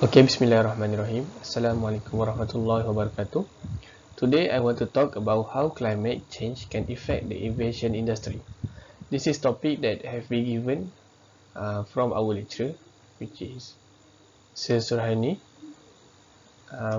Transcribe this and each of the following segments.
Okay, Bismillahirrahmanirrahim. Assalamualaikum warahmatullahi wabarakatuh. Today I want to talk about how climate change can affect the aviation industry. This is topic that have been given from our lecturer, which is Sir Surhani,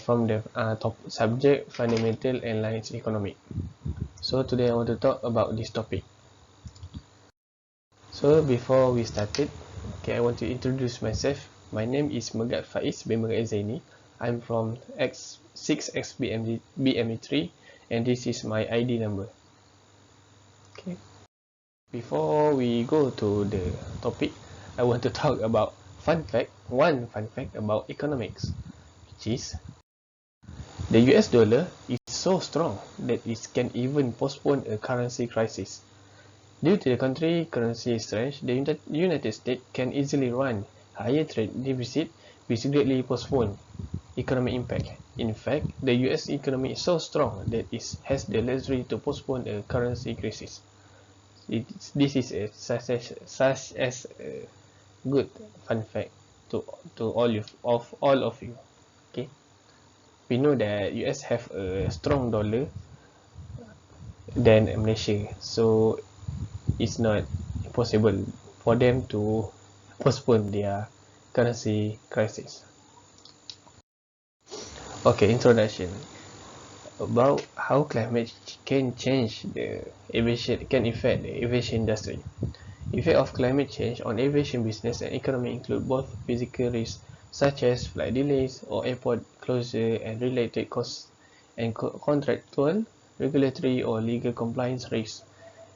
from the top subject Fundamental Airlines Economic. So today I want to talk about this topic. So before we started, okay, I want to introduce myself. My name is Megat Faiz bin Megat Zaini. I'm from X6XBME3 and this is my ID number. Okay. Before we go to the topic, I want to talk about one fun fact about economics, which is the US dollar is so strong that it can even postpone a currency crisis. Due to the country currency strength, the United States can easily run higher trade deficit which greatly postpone economic impact. In fact, the US economy is so strong that it has the luxury to postpone a currency crisis. This is such as a good fun fact to all of you. Okay, we know that US have a strong dollar than Malaysia, so it's not possible for them to postpone their currency crisis. Okay, introduction about how climate can change the aviation can affect the aviation industry. Effect of climate change on aviation business and economy include both physical risks such as flight delays or airport closure and related costs and contractual, regulatory or legal compliance risks.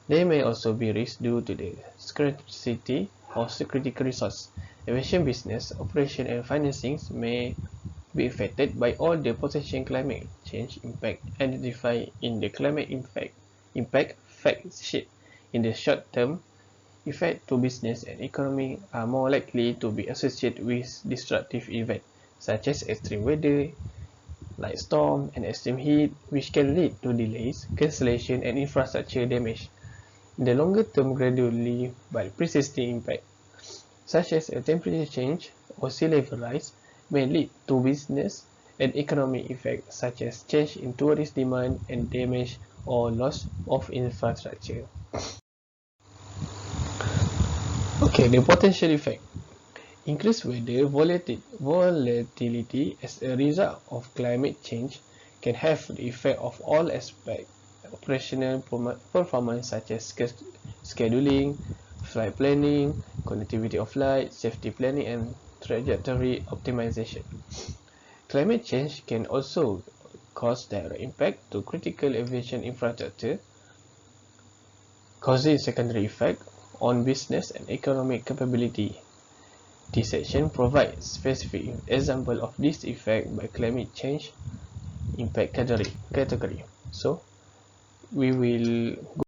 There may also be risks due to the scarcity of critical resources. Aviation business, operation and financings may be affected by all the potential climate change impact identified in the climate impact fact sheet. In the short term, effects to business and economy are more likely to be associated with disruptive events such as extreme weather, like storm and extreme heat, which can lead to delays, cancellation and infrastructure damage. In the longer term, gradually but persisting impact, such as a temperature change or sea level rise, may lead to business and economic effects such as change in tourist demand and damage or loss of infrastructure. Okay, the potential effect. Increased weather volatility as a result of climate change can have the effect of all aspects operational performance such as scheduling, flight planning, connectivity of flight, safety planning and trajectory optimization. Climate change can also cause direct impact to critical aviation infrastructure, causing secondary effect on business and economic capability. This section provides specific example of this effect by climate change impact category. So we will go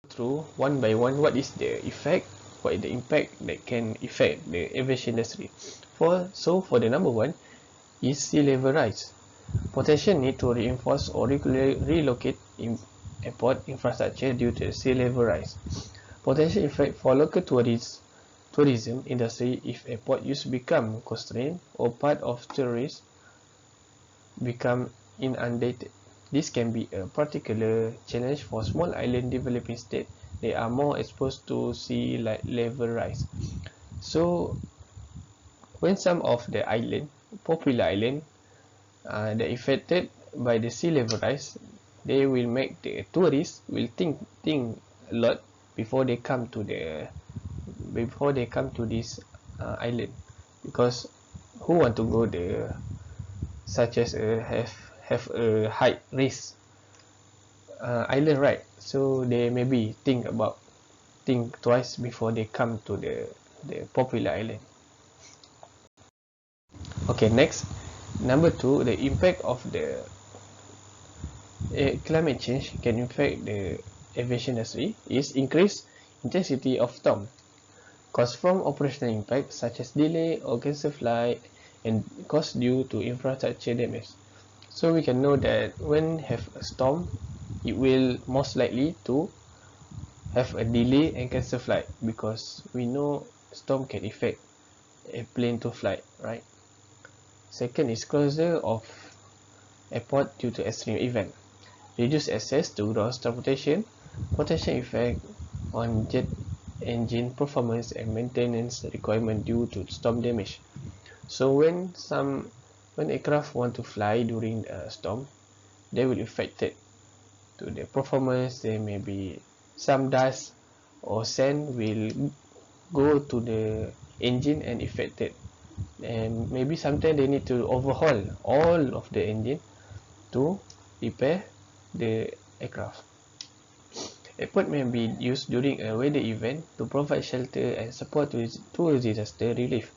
through one by one what is the effect, what is the impact that can affect the aviation industry. For the number one is sea level rise. Potential need to reinforce or relocate airport infrastructure due to sea level rise. Potential effect for local tourism industry if airport use become constrained or part of tourists become inundated. This can be a particular challenge for small island developing states. They are more exposed to sea level rise. So when some of the popular island that affected by the sea level rise, they will make the tourists will think a lot before they come to this island, because who want to go there such as have a high risk island, right? So they maybe think twice before they come to the popular island. Okay, next, number two, the impact of the climate change can affect the aviation industry is increased intensity of storm caused from operational impact such as delay or cancel flight and cost due to infrastructure damage. So we can know that when have a storm, it will most likely to have a delay and cancel flight, because we know storm can affect a plane to flight, right? Second is closure of airport due to extreme event. Reduce access to ground transportation, potential effect on jet engine performance and maintenance requirement due to storm damage. So when aircraft want to fly during a storm, they will affect it to the performance. There may be some dust or sand will go to the engine and affect it, and maybe sometimes they need to overhaul all of the engine to repair the aircraft. Airport may be used during a weather event to provide shelter and support to disaster relief,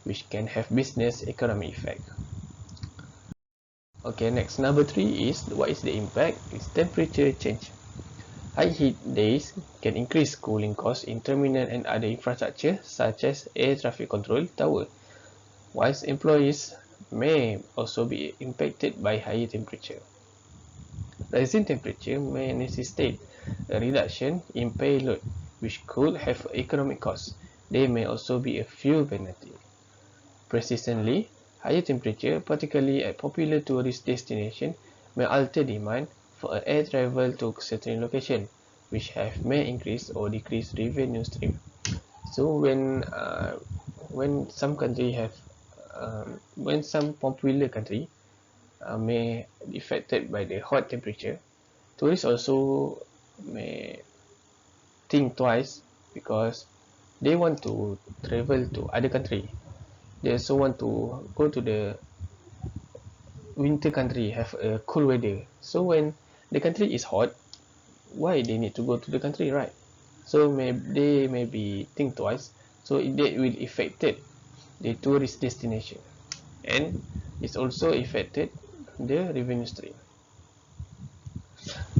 which can have business economy effect. Okay, next, number 3 is what is the impact? Is temperature change. High heat days can increase cooling costs in terminal and other infrastructure such as air traffic control tower, whilst employees may also be impacted by higher temperature. Rising temperature may necessitate a reduction in payload, which could have economic costs. There may also be a fuel penalty. Persistently, higher temperature, particularly at popular tourist destinations, may alter demand for air travel to certain locations, which may increase or decrease revenue stream. So when some country have when some popular country may be affected by the hot temperature, tourists also may think twice because they want to travel to other country. They also want to go to the winter country, have a cool weather. So when the country is hot, why they need to go to the country, right? So they maybe think twice. So that will affect the tourist destination, and it's also affected the revenue stream.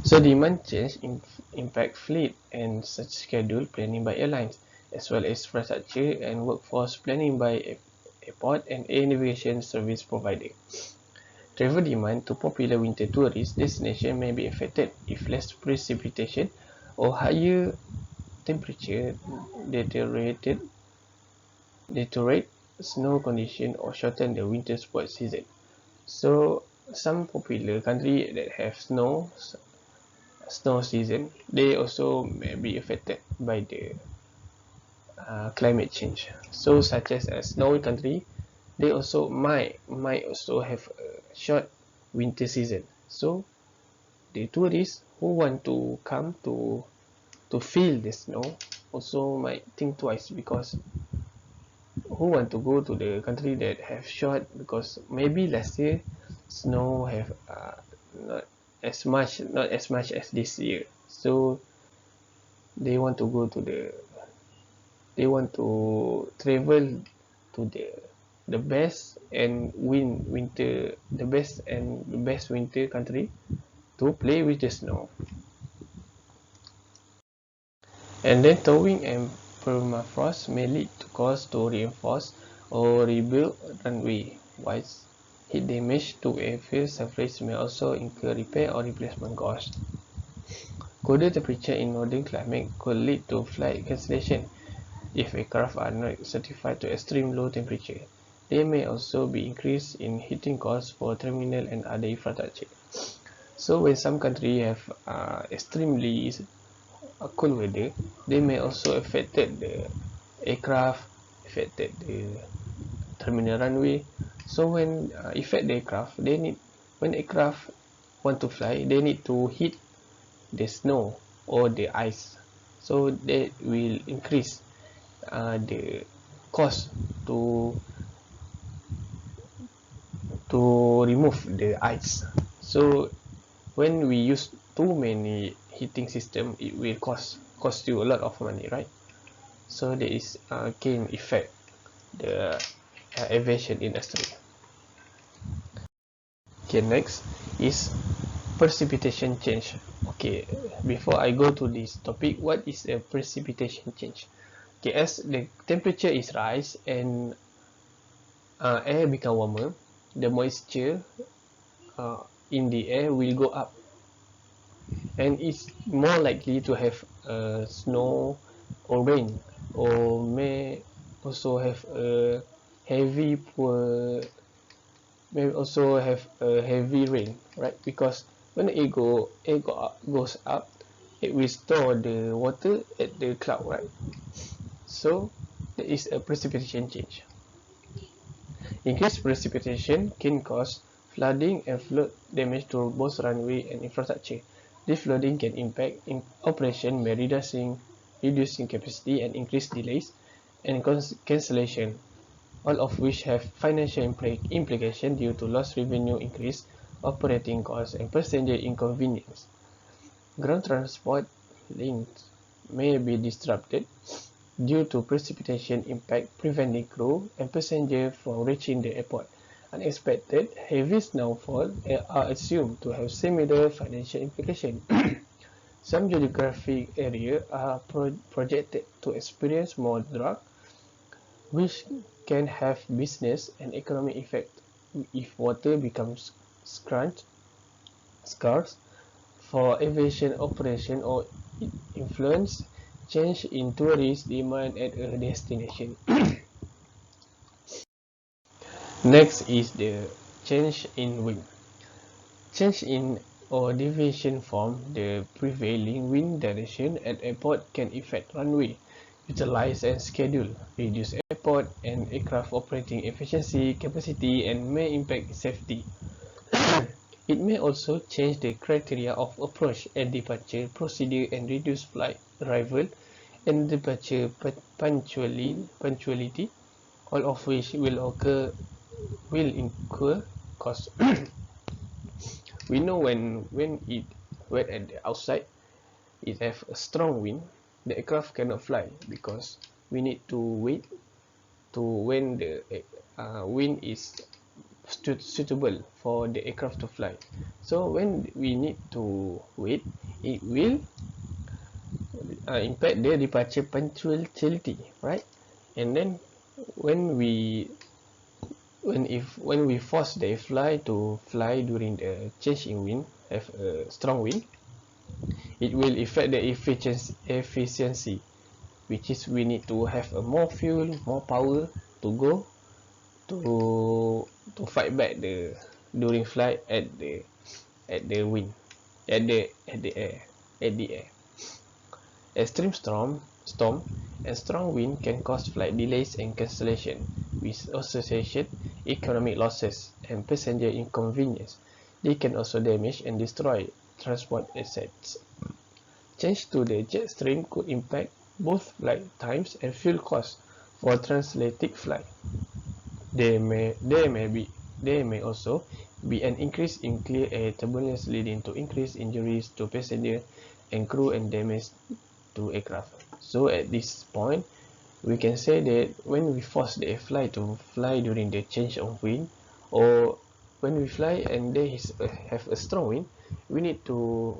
So demand change impact fleet and such schedule planning by airlines, as well as infrastructure and workforce planning by airport and air navigation service provider. Travel demand to popular winter tourist destination may be affected if less precipitation or higher temperature deteriorate snow condition or shorten the winter sports season. So some popular country that have snow season, they also may be affected by the climate change. So such as a snowy country, they also might also have a short winter season. So the tourists who want to come to feel the snow also might think twice, because who want to go to the country that have short, because maybe last year snow have not as much as this year. So they want to go to they want to travel to the best and the best winter country to play with the snow. And then thawing and permafrost may lead to costs to reinforce or rebuild runway, whilst heat damage to airfield surface may also incur repair or replacement costs. Colder temperature in northern climate could lead to flight cancellation if aircraft are not certified to extreme low temperature. There may also be increase in heating costs for terminal and other infrastructure. So when some countries have extremely cold weather, they may also affected the aircraft, affected the terminal runway. So when affect the aircraft, when aircraft want to fly, they need to hit the snow or the ice. So that will increase the cost to remove the ice. So when we use too many heating system, it will cost you a lot of money, right? So there is can affect the aviation industry. Okay, next is precipitation change. Okay, before I go to this topic, what is a precipitation change? Okay, as the temperature is rise and air become warmer, the moisture in the air will go up, and it's more likely to have snow or rain, or may also have a heavy poor may also have a heavy rain, right? Because when goes up, it will store the water at the cloud, right? So there is a precipitation change. Increased precipitation can cause flooding and flood damage to both runway and infrastructure. This flooding can impact operation by reducing capacity and increase delays and cancellation, all of which have financial implications due to lost revenue increase, operating costs, and passenger inconvenience. Ground transport links may be disrupted due to precipitation impact, preventing crew and passengers from reaching the airport. Unexpected heavy snowfall are assumed to have similar financial implications. Some geographic areas are projected to experience more drought, which can have business and economic effect if water becomes scarce for aviation operation or influence change in tourist demand at a destination. Next is the change in wind. Change in or deviation from the prevailing wind direction at airport can affect runway utilize and schedule, reduce airport and aircraft operating efficiency, capacity, and may impact safety. It may also change the criteria of approach and departure procedure and reduce flight arrival and departure punctuality, all of which will incur cost. We know when it wet at the outside, it have a strong wind, the aircraft cannot fly because we need to wait to when the wind is suitable for the aircraft to fly. So when we need to wait, it will impact the departure punctuality, right? And then when we force the fly to fly during the change in wind, have a strong wind, it will affect the efficiency, which is we need to have a more fuel, more power to go to fight back the during flight at the wind at the air. Extreme storm and strong wind can cause flight delays and cancellation with associated economic losses and passenger inconvenience. They can also damage and destroy transport assets. Change to the jet stream could impact both flight times and fuel costs for transatlantic flight. There may also be an increase in clear air turbulence leading to increased injuries to passengers and crew and damage to aircraft. So at this point, we can say that when we force the flight to fly during the change of wind, or when we fly and there is have a strong wind, we need to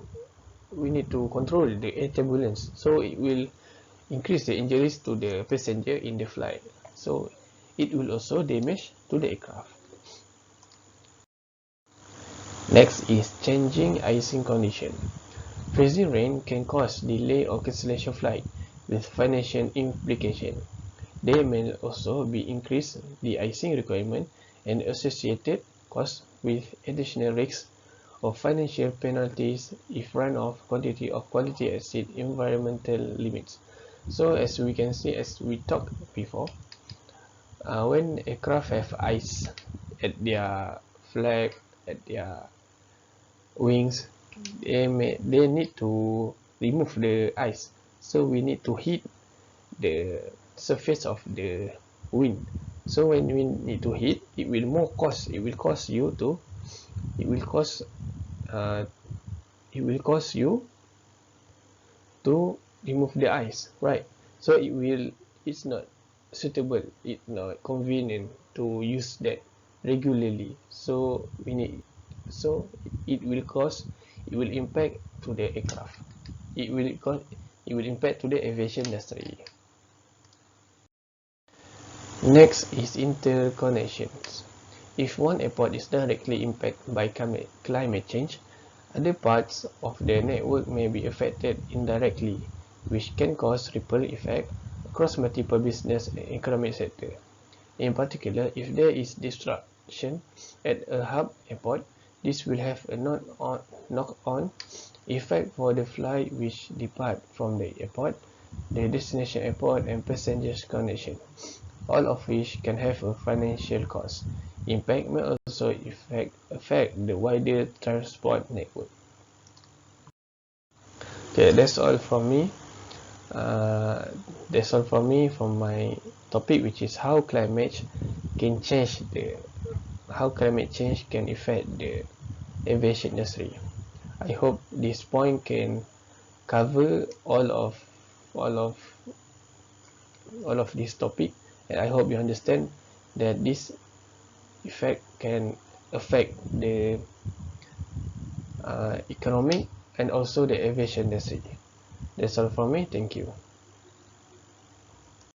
control the air turbulence, so it will increase the injuries to the passenger in the flight. So it will also damage to the aircraft. Next is changing icing condition. Freezing rain can cause delay or cancellation flight with financial implication. There may also be increased de-icing requirement and associated costs with additional risks of financial penalties if runoff quantity of quality exceed environmental limits. So as we can see, as we talked before, when aircraft have ice at their flag, at their wings, they need to remove the ice. So we need to heat the surface of the wind. So when we need to heat, it will more cost. It will cost you to. It will cost you to remove the ice, right? So it's not suitable, it's not convenient to use that regularly. So it will impact to the aircraft. It will impact to the aviation industry. Next is interconnections. If one airport is directly impacted by climate change, other parts of the network may be affected indirectly, which can cause ripple effect across multiple business and economic sectors. In particular, if there is at a hub airport. This will have a knock-on effect for the flight which depart from the airport, the destination airport, and passengers connection, all of which can have a financial cost. Impact may also affect the wider transport network. Okay, that's all from me. That's all from me from my topic, which is how climate can affect the aviation industry. I hope this point can cover all of this topic, and I hope you understand that this effect can affect the economic and also the aviation industry. That's all from me. Thank you.